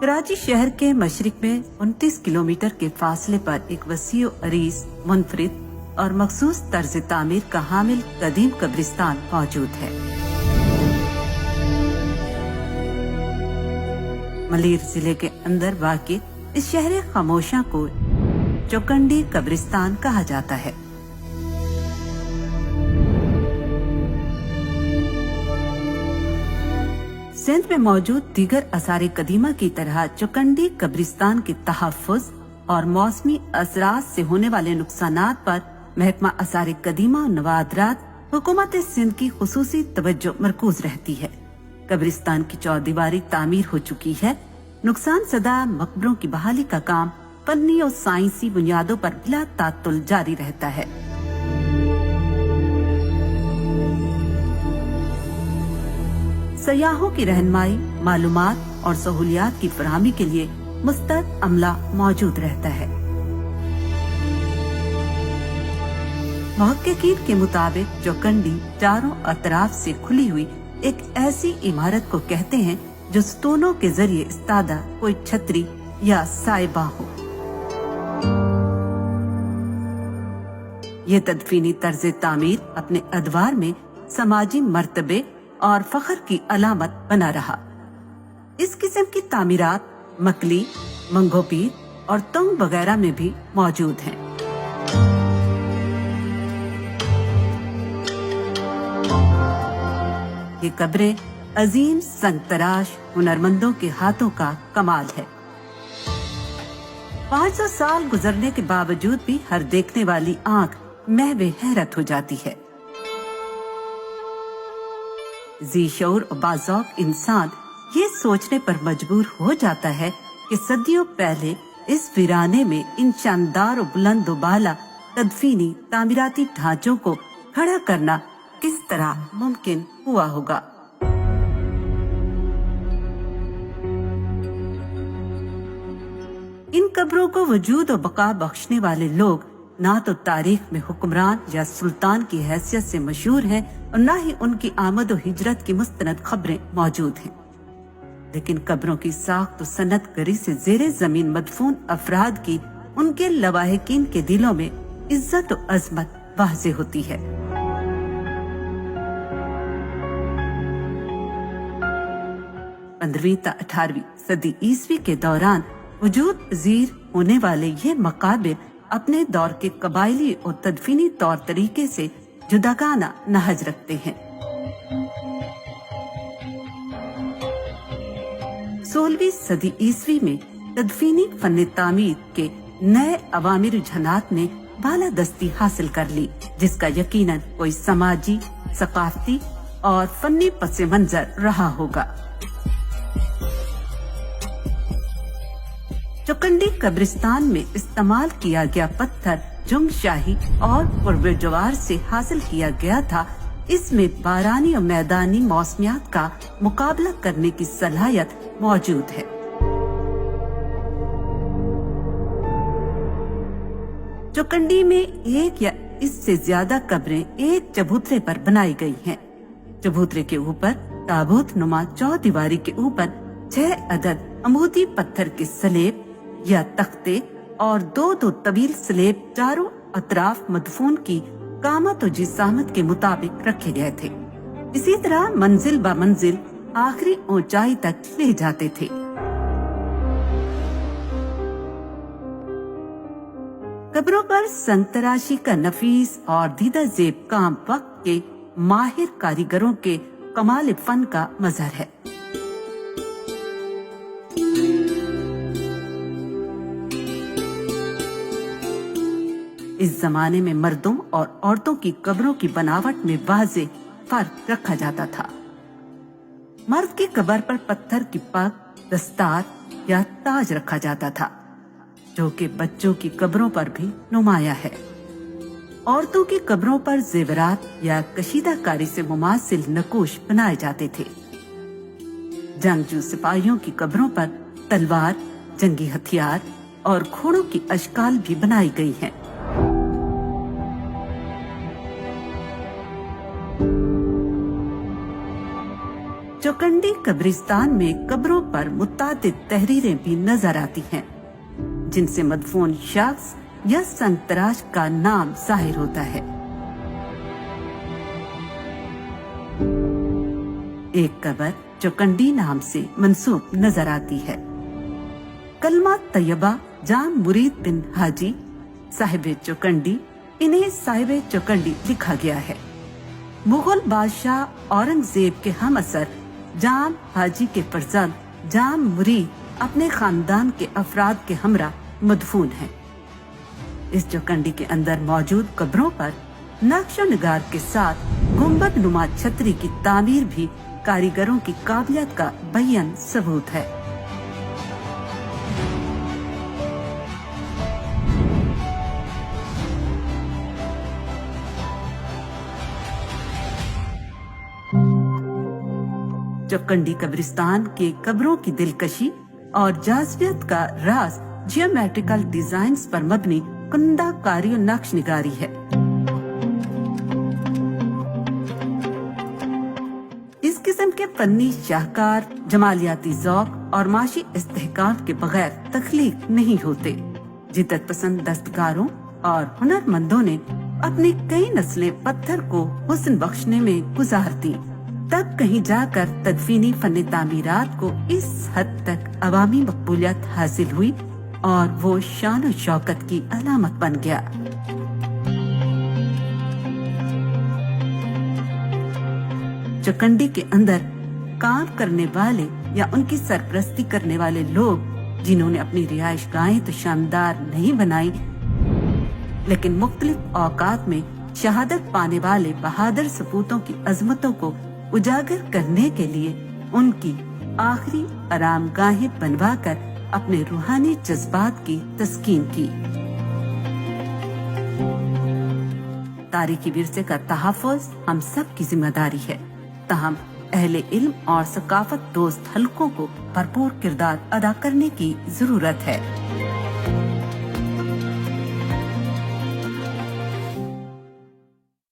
कराची शहर के मशरिक में 29 किलोमीटर के फासले पर एक वसी अरीज, मुनफरिद और मखसूस तर्ज तामीर का हामिल कदीम कब्रिस्तान मौजूद है। मलीर जिले के अंदर वाक़िए इस शहर खामोशा को चौकंडी कब्रिस्तान कहा जाता है। सिंध में मौजूद दीगर आसार कदीमा की तरह चौकंडी कब्रिस्तान के तहफ़्फ़ुज़ और मौसमी असरात से होने वाले नुकसानात पर महकमा आसार कदीमा और नवादरात हुकूमत सिंध की खुसूसी तवज्जो मरकूज रहती है। कब्रिस्तान की चौदीवारी तामीर हो चुकी है। नुकसान सदा मकबरों की बहाली का काम फन्नी और साइंसी बुनियादों पर बिला तातुल जारी रहता है। सयाहों की रहनुमाई, मालूमात और सहूलियात की फराहमी के लिए मुस्तैद अमला मौजूद रहता है। मुहक्किकीन के मुताबिक चौकंडी चारों अतराफ से खुली हुई एक ऐसी इमारत को कहते हैं जो स्तूनों के जरिए इस्तादा कोई छतरी या साइबा हो। ये तदफीनी तर्ज तामीर अपने अदवार में समाजी मर्तबे और फख्र की अलामत बना रहा। इस किस्म की तामीरात मकली, मंगोपीर और तंग वगैरह में भी मौजूद हैं। ये कब्रें अजीम संगतराश हुनरमंदों के हाथों का कमाल है। 500 साल गुजरने के बावजूद भी हर देखने वाली आंख महवे हैरत हो जाती है। जी शऊर और बाज़ौक़ इंसान ये सोचने पर मजबूर हो जाता है कि सदियों पहले इस वीराने में इन शानदार और बुलंद बाला तदफीनी तामीराती ढांचों को खड़ा करना किस तरह मुमकिन हुआ होगा। इन कब्रों को वजूद और बका बख्शने वाले लोग ना तो तारीख में हुक्मरान या सुल्तान की हैसियत से मशहूर हैं और न ही उनकी आमद और हिजरत की मुस्तनद खबरें मौजूद हैं। लेकिन कब्रों की साख्त और सनत गरी से ज़ेरे जमीन मदफून अफराद की उनके लवाहिकीन के दिलों में इज्जत और अजमत वाज़े होती है। पंद्रहवीं ता 18वीं सदी ईसवी के दौरान वजूद पजीर होने वाले ये मकाबिर अपने दौर के कबायली और तदफीनी तौर तरीके से जुदागाना नहज रखते हैं। 16वीं सदी ईसवी में तदफीनी फन तामीर के नए अवामी रुझानात ने बालादस्ती हासिल कर ली, जिसका यकीनन कोई समाजी, सकाफती और फन्नी पस मंजर रहा होगा। चौकंडी कब्रिस्तान में इस्तेमाल किया गया पत्थर जुंग शाही और पुरबेजवार से हासिल किया गया था। इसमें बारानी और मैदानी मौसमियात का मुकाबला करने की सलाहियत मौजूद है। चौकंडी में एक या इससे ज्यादा कब्रें एक चबूतरे पर बनाई गई हैं। चबूतरे के ऊपर ताबूत नुमा चौदीवारी के ऊपर 6 अदद अमूदी पत्थर के सलेब या तख्ते और दो तवील स्लेब चारों अतराफ मदफून की कामत और जिसामत के मुताबिक रखे गए थे। इसी तरह मंजिल ब मंजिल आखिरी ऊंचाई तक ले जाते थे। कब्रों पर संतराशी का नफीस और दीदा जेब काम वक्त के माहिर कारीगरों के कमाल फन का मजहर है। इस जमाने में मर्दों और औरतों की कब्रों की बनावट में वाज़े फर्क रखा जाता था। मर्द की कब्र पर पत्थर की पग, दस्तार या ताज रखा जाता था, जो कि बच्चों की कब्रों पर भी नुमाया है। औरतों की कब्रों पर जेवरात या कशीदाकारी से मुमासिल नकूश बनाए जाते थे। जंगजू सिपाहियों की कब्रों पर तलवार, जंगी हथियार और घोड़ों की अशकाल भी बनाई गई हैं। चौकंडी कब्रिस्तान में कब्रों पर मुतादिद तहरीरें भी नजर आती हैं, जिनसे मदफून शख्स या संतराश का नाम जाहिर होता है। एक कब्र चौकंडी नाम से मंसूब नजर आती है। कलमा तैयबा जान मुरीद बिन हाजी साहिब चौकंडी, इन्हें साहिब चौकंडी लिखा गया है। मुगल बादशाह औरंगजेब के हम असर जाम हाजी के फरजंद जाम मुरीद अपने खानदान के अफराद के हमरा मदफून हैं। इस चौकंडी के अंदर मौजूद कब्रों पर नक्शो निगार के साथ गुंबद नुमा छतरी की तामीर भी कारीगरों की काबिलियत का बयान सबूत है। चौकंडी कब्रिस्तान के कब्रों की दिलकशी और जाज़बियत का राज जियोमेट्रिकल डिजाइन्स पर मबनी कुंदा कारी और नक्श निगारी है। इस किस्म के फन्नी शाहकार, जमालियाती ज़ौक़ और माशी इस्तेहकाम के बगैर तख्लीक नहीं होते। जिद्दत पसंद दस्तकारों और हुनरमंदों ने अपनी कई नस्लें पत्थर को हुस्न बख्शने में गुजार दी, तब कहीं जाकर तदफीनी फन तामीरात को इस हद तक अवामी मकबूलियत हासिल हुई और वो शान और शौकत की अलामत बन गया। चौकंडी के अंदर काम करने वाले या उनकी सरपरस्ती करने वाले लोग, जिन्होंने अपनी रिहाइश गाहें तो शानदार नहीं बनाई, लेकिन मुख्तलिफ औकात में शहादत पाने वाले बहादुर सपूतों की अजमतों को उजागर करने के लिए उनकी आखिरी आरामगाहें बनवाकर अपने रूहानी जज्बात की तस्कीन की। तारीखी विरसे का तहफ़्फ़ुज़ हम सब की जिम्मेदारी है, ताहम अहले इल्म और सकाफत दोस्त हलकों को भरपूर किरदार अदा करने की जरूरत है।